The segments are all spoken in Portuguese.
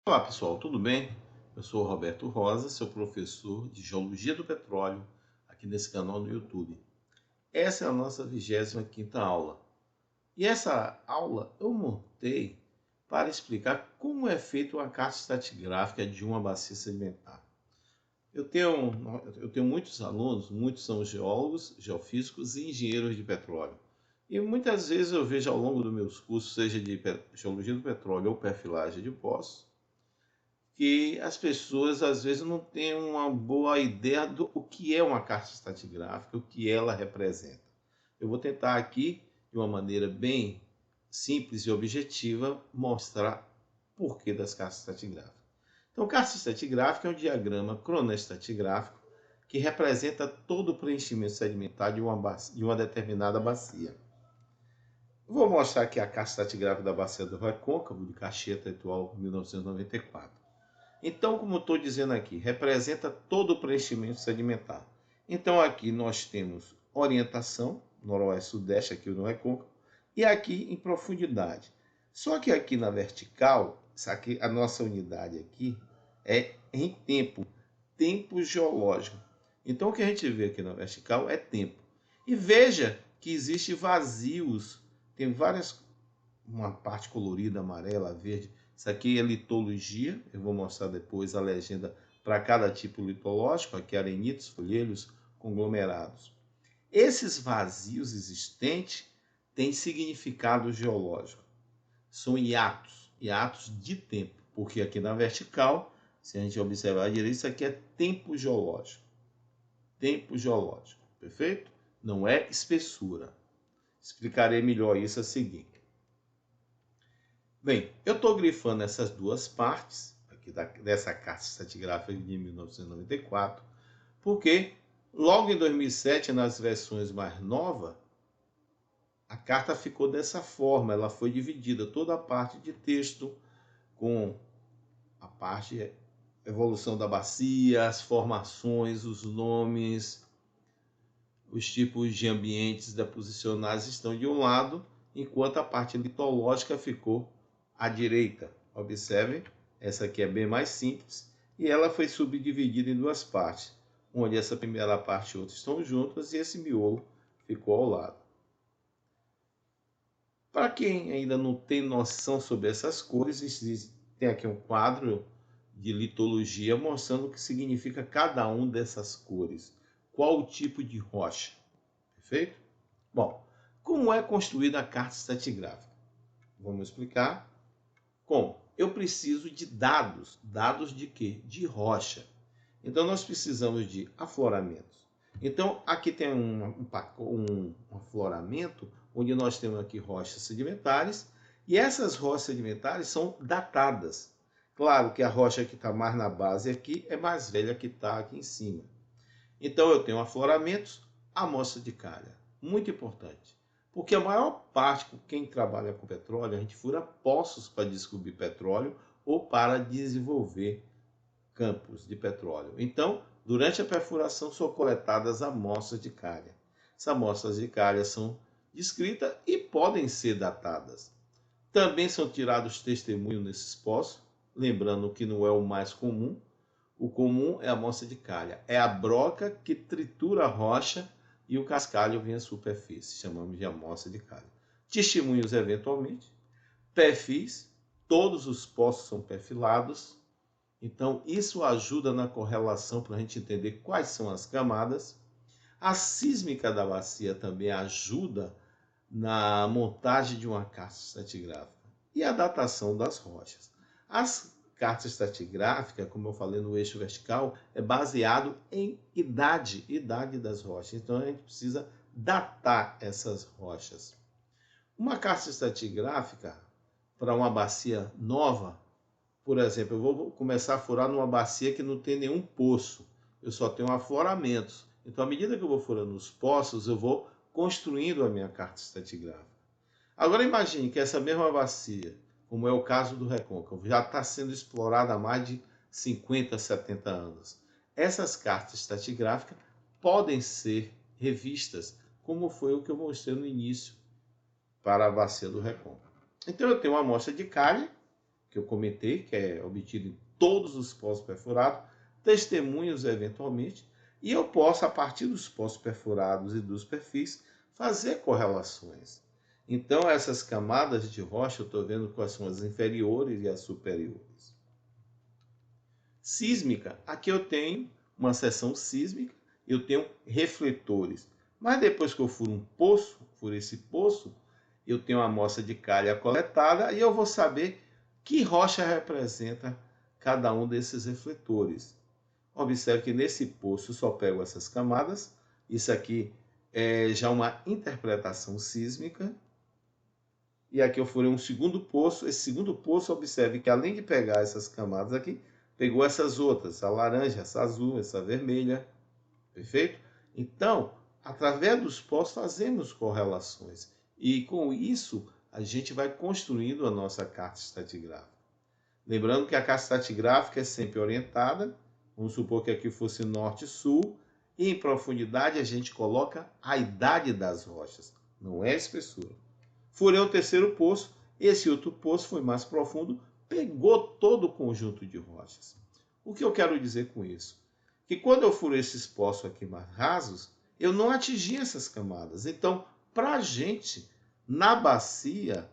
Olá pessoal, tudo bem? Eu sou o Roberto Rosa, seu professor de Geologia do Petróleo aqui nesse canal no YouTube. Essa é a nossa 25ª aula. E essa aula eu montei para explicar como é feita uma carta estratigráfica de uma bacia sedimentar. Eu tenho muitos alunos, muitos são geólogos, geofísicos e engenheiros de petróleo. E muitas vezes eu vejo ao longo dos meus cursos, seja de Geologia do Petróleo ou perfilagem de poços, que as pessoas às vezes não têm uma boa ideia do o que é uma carta estratigráfica, o que ela representa. Eu vou tentar aqui, de uma maneira bem simples e objetiva, mostrar o porquê das cartas estratigráficas. Então, carta estratigráfica é um diagrama cronoestratigráfico que representa todo o preenchimento sedimentar de uma determinada bacia. Vou mostrar aqui a carta estratigráfica da bacia do Recôncavo, de Caxias, Tetual, 1994. Então, como estou dizendo aqui, representa todo o preenchimento sedimentar. Então, aqui nós temos orientação, noroeste-sudeste, aqui no recôncavo, e aqui em profundidade. Só que aqui na vertical, aqui, a nossa unidade aqui é em tempo, tempo geológico. Então, o que a gente vê aqui na vertical é tempo. E veja que existe vazios, tem várias, uma parte colorida, amarela, verde. Isso aqui é litologia, eu vou mostrar depois a legenda para cada tipo litológico, aqui arenitos, folheiros, conglomerados. Esses vazios existentes têm significado geológico. São hiatos, hiatos de tempo, porque aqui na vertical, se a gente observar direito, isso aqui é tempo geológico. Tempo geológico, perfeito? Não é espessura. Explicarei melhor isso a seguir. Bem, eu estou grifando essas duas partes aqui dessa carta estratigráfica de 1994, porque logo em 2007, nas versões mais novas, a carta ficou dessa forma, ela foi dividida, toda a parte de texto com a parte evolução da bacia, as formações, os nomes, os tipos de ambientes deposicionais estão de um lado, enquanto a parte litológica ficou à direita. Observe, essa aqui é bem mais simples e ela foi subdividida em duas partes, onde essa primeira parte e outra estão juntas e esse miolo ficou ao lado. Para quem ainda não tem noção sobre essas cores, tem aqui um quadro de litologia mostrando o que significa cada uma dessas cores, qual o tipo de rocha. Perfeito? Bom, como é construída a carta estratigráfica? Vamos explicar como. Eu preciso de dados. Dados de quê? De rocha. Então, nós precisamos de afloramentos. Então, aqui tem um afloramento, onde nós temos aqui rochas sedimentares, e essas rochas sedimentares são datadas. Claro que a rocha que está mais na base aqui é mais velha que está aqui em cima. Então, eu tenho afloramentos, amostra de calha. Muito importante. Porque a maior parte, quem trabalha com petróleo, a gente fura poços para descobrir petróleo ou para desenvolver campos de petróleo. Então, durante a perfuração são coletadas amostras de calha. Essas amostras de calha são descritas e podem ser datadas. Também são tirados testemunhos nesses poços, lembrando que não é o mais comum. O comum é a amostra de calha. É a broca que tritura a rocha e o cascalho vem à superfície. Chamamos de amostra de calha. Testemunhos eventualmente. Perfis. Todos os poços são perfilados. Então, isso ajuda na correlação para a gente entender quais são as camadas. A sísmica da bacia também ajuda na montagem de uma carta estratigráfica. E a datação das rochas. As cartas estratigráficas, como eu falei no eixo vertical, é baseado em idade das rochas. Então, a gente precisa datar essas rochas. Uma carta estratigráfica para uma bacia nova, por exemplo, eu vou começar a furar numa bacia que não tem nenhum poço, eu só tenho afloramentos. Então, à medida que eu vou furando os poços, eu vou construindo a minha carta estratigráfica. Agora imagine que essa mesma bacia, como é o caso do Recôncavo, já está sendo explorada há mais de 50, 70 anos. Essas cartas estratigráficas podem ser revistas, como foi o que eu mostrei no início para a bacia do Recôncavo. Então eu tenho uma amostra de calha, que eu comentei, que é obtido em todos os poços perfurados, testemunhos eventualmente, e eu posso, a partir dos poços perfurados e dos perfis, fazer correlações. Então, essas camadas de rocha, eu estou vendo quais são as inferiores e as superiores. Sísmica, aqui eu tenho uma seção sísmica, eu tenho refletores. Mas depois que eu furo esse poço, eu tenho uma amostra de calha coletada e eu vou saber que rocha representa cada um desses refletores. Observe que nesse poço eu só pego essas camadas. Isso aqui é já uma interpretação sísmica. E aqui eu furei um segundo poço. Esse segundo poço, observe que além de pegar essas camadas aqui, pegou essas outras, essa laranja, essa azul, essa vermelha. Perfeito? Então, através dos poços, fazemos correlações. E com isso, a gente vai construindo a nossa carta estratigráfica. Lembrando que a carta estratigráfica é sempre orientada. Vamos supor que aqui fosse norte-sul. E em profundidade a gente coloca a idade das rochas, não é a espessura. Furei o terceiro poço. Esse outro poço foi mais profundo, pegou todo o conjunto de rochas. O que eu quero dizer com isso? Que quando eu furei esses poços aqui mais rasos, eu não atingi essas camadas. Então, para a gente, na bacia,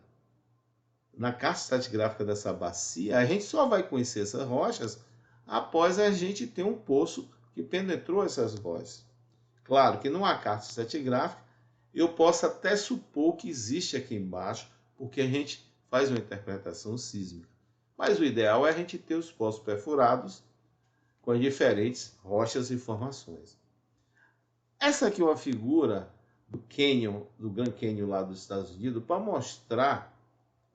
na carta estratigráfica dessa bacia, a gente só vai conhecer essas rochas após a gente ter um poço que penetrou essas rochas. Claro que numa carta estratigráfica, eu posso até supor que existe aqui embaixo, porque a gente faz uma interpretação sísmica. Mas o ideal é a gente ter os poços perfurados com as diferentes rochas e formações. Essa aqui é uma figura do Canyon, do Grand Canyon lá dos Estados Unidos, para mostrar,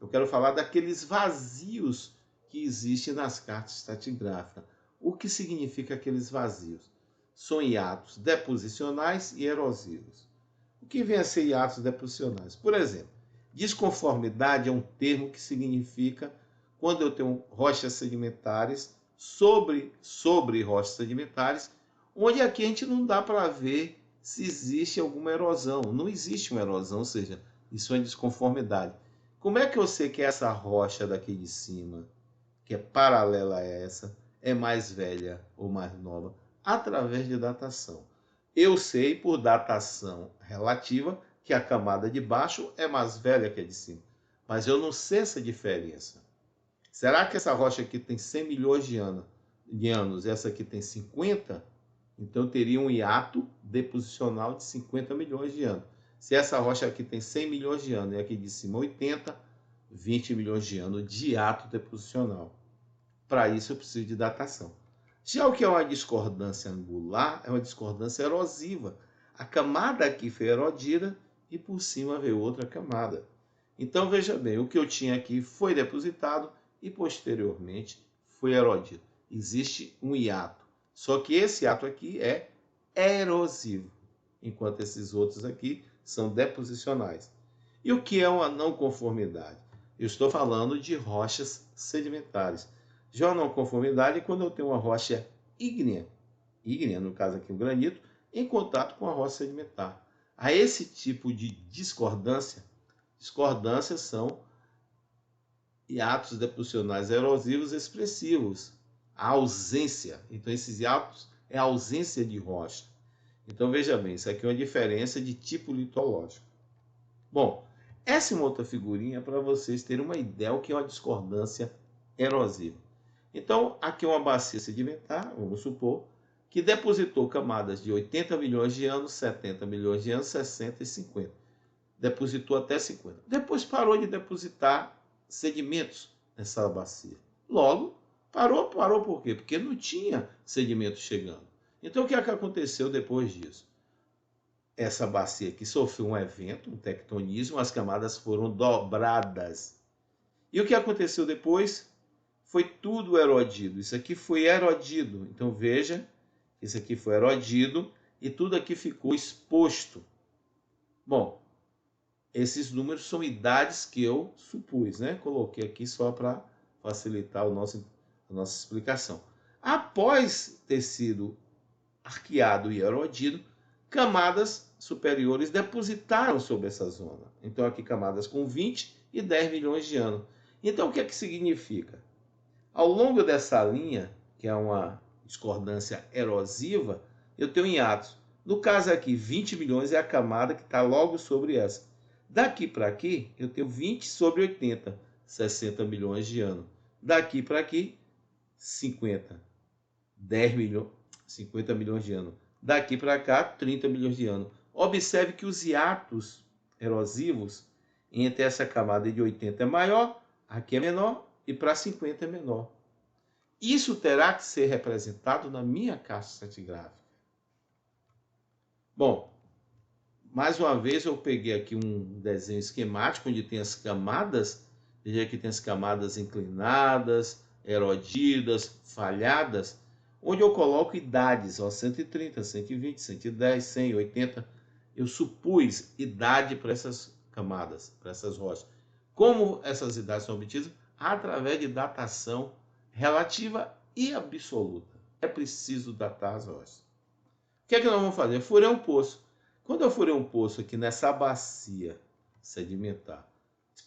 eu quero falar daqueles vazios que existem nas cartas estratigráficas. O que significa aqueles vazios? São hiatos deposicionais e erosivos. O que vem a ser hiatos deposicionais? Por exemplo, desconformidade é um termo que significa quando eu tenho rochas sedimentares sobre rochas sedimentares, onde aqui a gente não dá para ver se existe alguma erosão. Não existe uma erosão, ou seja, isso é uma desconformidade. Como é que eu sei que essa rocha daqui de cima, que é paralela a essa, é mais velha ou mais nova? Através de datação. Eu sei, por datação relativa, que a camada de baixo é mais velha que a de cima. Mas eu não sei essa diferença. Será que essa rocha aqui tem 100 milhões de anos e essa aqui tem 50? Então teria um hiato deposicional de 50 milhões de anos. Se essa rocha aqui tem 100 milhões de anos e aqui de cima 80, 20 milhões de anos de hiato deposicional. Para isso eu preciso de datação. Já o que é uma discordância angular é uma discordância erosiva. A camada aqui foi erodida e por cima veio outra camada. Então veja bem, o que eu tinha aqui foi depositado e posteriormente foi erodido. Existe um hiato. Só que esse hiato aqui é erosivo, enquanto esses outros aqui são deposicionais. E o que é uma não conformidade? Eu estou falando de rochas sedimentares. Já a não conformidade é quando eu tenho uma rocha ígnea, no caso aqui o granito, em contato com a rocha sedimentar. A esse tipo de discordâncias são hiatos deposicionais erosivos expressivos. A ausência. Então, esses hiatos é a ausência de rocha. Então, veja bem, isso aqui é uma diferença de tipo litológico. Bom, essa é uma outra figurinha para vocês terem uma ideia do que é uma discordância erosiva. Então, aqui é uma bacia sedimentar, vamos supor, que depositou camadas de 80 milhões de anos, 70 milhões de anos, 60 e 50. Depositou até 50. Depois parou de depositar sedimentos nessa bacia. Logo, parou por quê? Porque não tinha sedimento chegando. Então, o que é que aconteceu depois disso? Essa bacia aqui sofreu um evento, um tectonismo, as camadas foram dobradas. E o que aconteceu depois? Foi tudo erodido. Isso aqui foi erodido. Então veja, isso aqui foi erodido e tudo aqui ficou exposto. Bom, esses números são idades que eu supus, né? Coloquei aqui só para facilitar a nossa explicação. Após ter sido arqueado e erodido, camadas superiores depositaram sobre essa zona. Então aqui camadas com 20 e 10 milhões de anos. Então, o que é que significa? Ao longo dessa linha, que é uma discordância erosiva, eu tenho hiatos. No caso aqui, 20 milhões é a camada que está logo sobre essa. Daqui para aqui, eu tenho 20 sobre 80, 60 milhões de anos. Daqui para aqui, 50, 10 milhões, 50 milhões de anos. Daqui para cá, 30 milhões de anos. Observe que os hiatos erosivos entre essa camada de 80 é maior, aqui é menor e para 50 é menor. Isso terá que ser representado na minha caixa estratigráfica. Bom, mais uma vez eu peguei aqui um desenho esquemático onde tem as camadas. Veja que tem as camadas inclinadas, erodidas, falhadas, onde eu coloco idades, ó, 130, 120, 110, 100, 80. Eu supus idade para essas camadas, para essas rochas. Como essas idades são obtidas? Através de datação relativa e absoluta. É preciso datar as rochas. O que é que nós vamos fazer? Eu furei um poço. Quando eu furei um poço aqui nessa bacia sedimentar,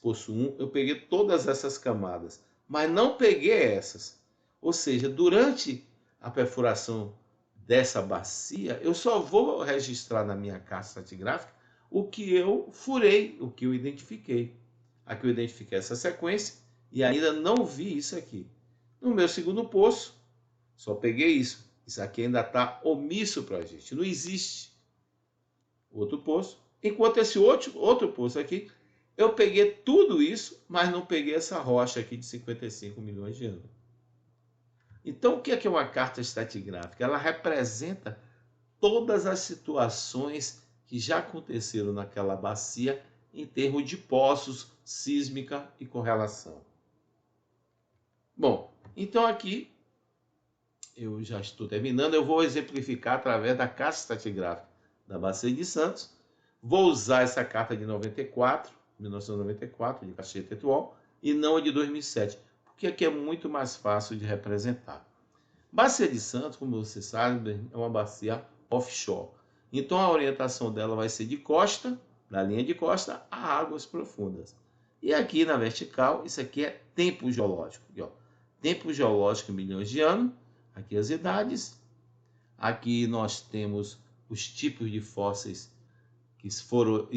poço 1, eu peguei todas essas camadas, mas não peguei essas. Ou seja, durante a perfuração dessa bacia, eu só vou registrar na minha caixa estratigráfica o que eu furei, o que eu identifiquei. Aqui eu identifiquei essa sequência e ainda não vi isso aqui. No meu segundo poço, só peguei isso. Isso aqui ainda está omisso para a gente. Não existe outro poço. Enquanto esse outro poço aqui, eu peguei tudo isso, mas não peguei essa rocha aqui de 55 milhões de anos. Então, o que é uma carta estratigráfica? Ela representa todas as situações que já aconteceram naquela bacia em termos de poços, sísmica e correlação. Bom, então aqui eu já estou terminando. Eu vou exemplificar através da carta estratigráfica da Bacia de Santos. Vou usar essa carta de 1994, de Caxias Tetual, e não a de 2007, porque aqui é muito mais fácil de representar. Bacia de Santos, como vocês sabem, é uma bacia offshore. Então a orientação dela vai ser de costa, da linha de costa, a águas profundas. E aqui na vertical, isso aqui é tempo geológico. Aqui, ó, tempo geológico em milhões de anos, aqui as idades. Aqui nós temos os tipos de fósseis que foram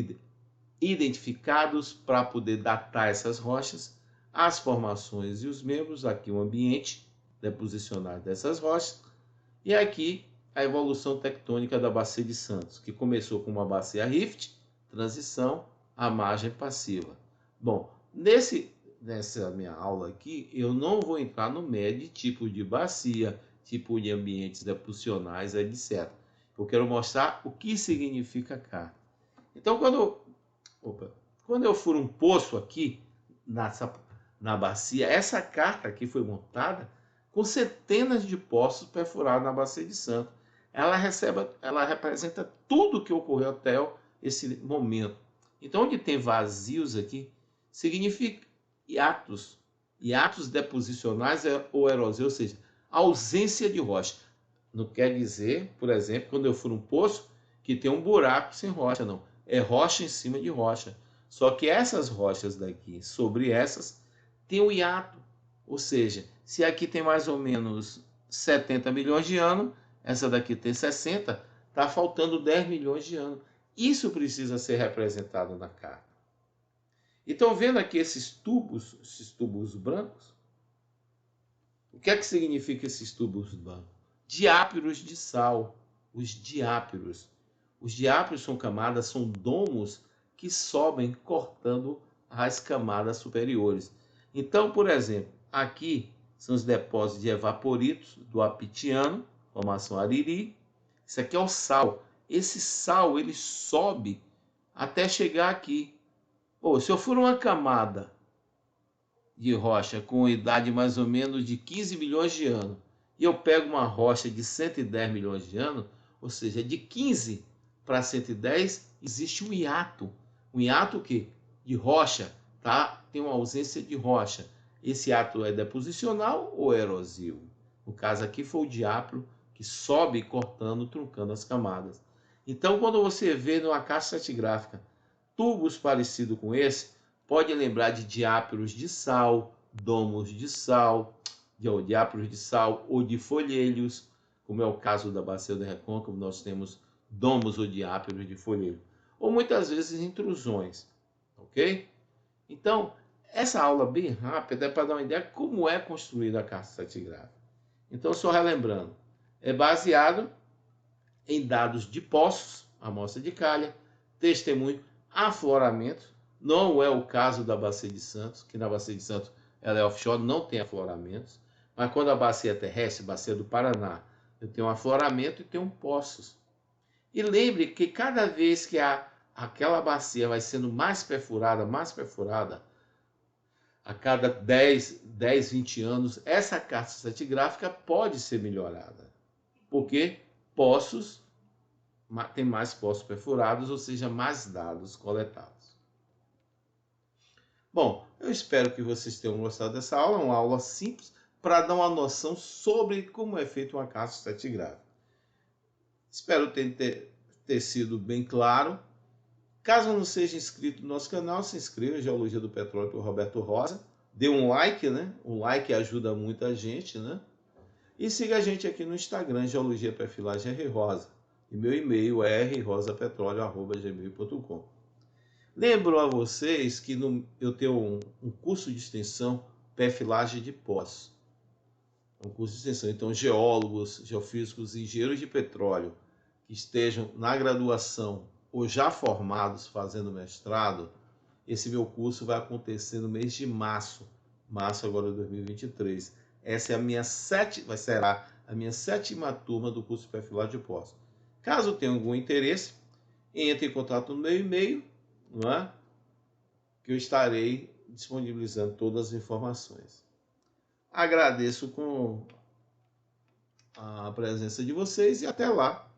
identificados para poder datar essas rochas, as formações e os membros, aqui o ambiente deposicionário dessas rochas, e aqui a evolução tectônica da Bacia de Santos, que começou com uma bacia rift, transição à margem passiva. Bom, nessa minha aula aqui, eu não vou entrar no mérito de tipo de bacia, tipo de ambientes deposicionais, etc. Eu quero mostrar o que significa carta. Então, quando eu furo um poço aqui na bacia, essa carta aqui foi montada com centenas de poços perfurados na Bacia de Santos. Ela representa tudo que ocorreu até esse momento. Então, onde tem vazios aqui, significa hiatos deposicionais ou erosão, ou seja, ausência de rocha. Não quer dizer, por exemplo, quando eu furo um poço, que tem um buraco sem rocha, não. É rocha em cima de rocha. Só que essas rochas daqui, sobre essas, tem um hiato. Ou seja, se aqui tem mais ou menos 70 milhões de anos, essa daqui tem 60, está faltando 10 milhões de anos. Isso precisa ser representado na carta. Então, vendo aqui esses tubos brancos, o que é que significa esses tubos brancos? Diápiros de sal, os diápiros. Os diápiros são camadas, são domos que sobem cortando as camadas superiores. Então, por exemplo, aqui são os depósitos de evaporitos do Apitiano, formação Ariri. Isso aqui é o sal. Esse sal ele sobe até chegar aqui. Se eu for uma camada de rocha com idade mais ou menos de 15 milhões de anos e eu pego uma rocha de 110 milhões de anos, ou seja, de 15 para 110 existe um hiato. Um hiato o quê? De rocha, tá? Tem uma ausência de rocha. Esse hiato é deposicional ou erosivo? No caso aqui foi o diápro que sobe cortando, truncando as camadas. Então, quando você vê numa caixa estratigráfica tubos parecidos com esse, Pode lembrar de diápiros de sal, domos de sal, diápiros de sal ou de folhelhos, como é o caso da bacia do recôncavo, nós temos domos ou diápiros de folhelho. Ou muitas vezes intrusões, ok? Então, essa aula bem rápida é para dar uma ideia de como é construída a carta estratigráfica. Então, só relembrando, é baseado em dados de poços, amostra de calha, testemunho, afloramento. Não é o caso da Bacia de Santos, que na Bacia de Santos ela é offshore, não tem afloramentos. Mas quando a bacia é terrestre, Bacia do Paraná, eu tenho um afloramento e tenho poços. E lembre que cada vez que aquela bacia vai sendo mais perfurada, a cada 10, 20 anos, essa carta estratigráfica pode ser melhorada. Porque poços tem mais poços perfurados, ou seja, mais dados coletados. Bom, eu espero que vocês tenham gostado dessa aula, uma aula simples para dar uma noção sobre como é feita uma carta estratigráfica. Espero ter sido bem claro. Caso não seja inscrito no nosso canal, se inscreva em Geologia do Petróleo por Roberto Rosa. Dê um like, né? Um like ajuda muito a gente, né? E siga a gente aqui no Instagram, Geologia Perfilagem R. Rosa. E meu e-mail é rrosapetroleo@gmail.com. Lembro a vocês que eu tenho um curso de extensão Perfilagem de Poços. Um curso de extensão. Então, geólogos, geofísicos e engenheiros de petróleo que estejam na graduação ou já formados fazendo mestrado, esse meu curso vai acontecer no mês de março agora de 2023. Essa é será a minha 7ª turma do curso de Perfilagem de Poços. Caso tenha algum interesse, entre em contato no meu e-mail, não é? Que eu estarei disponibilizando todas as informações. Agradeço com a presença de vocês e até lá.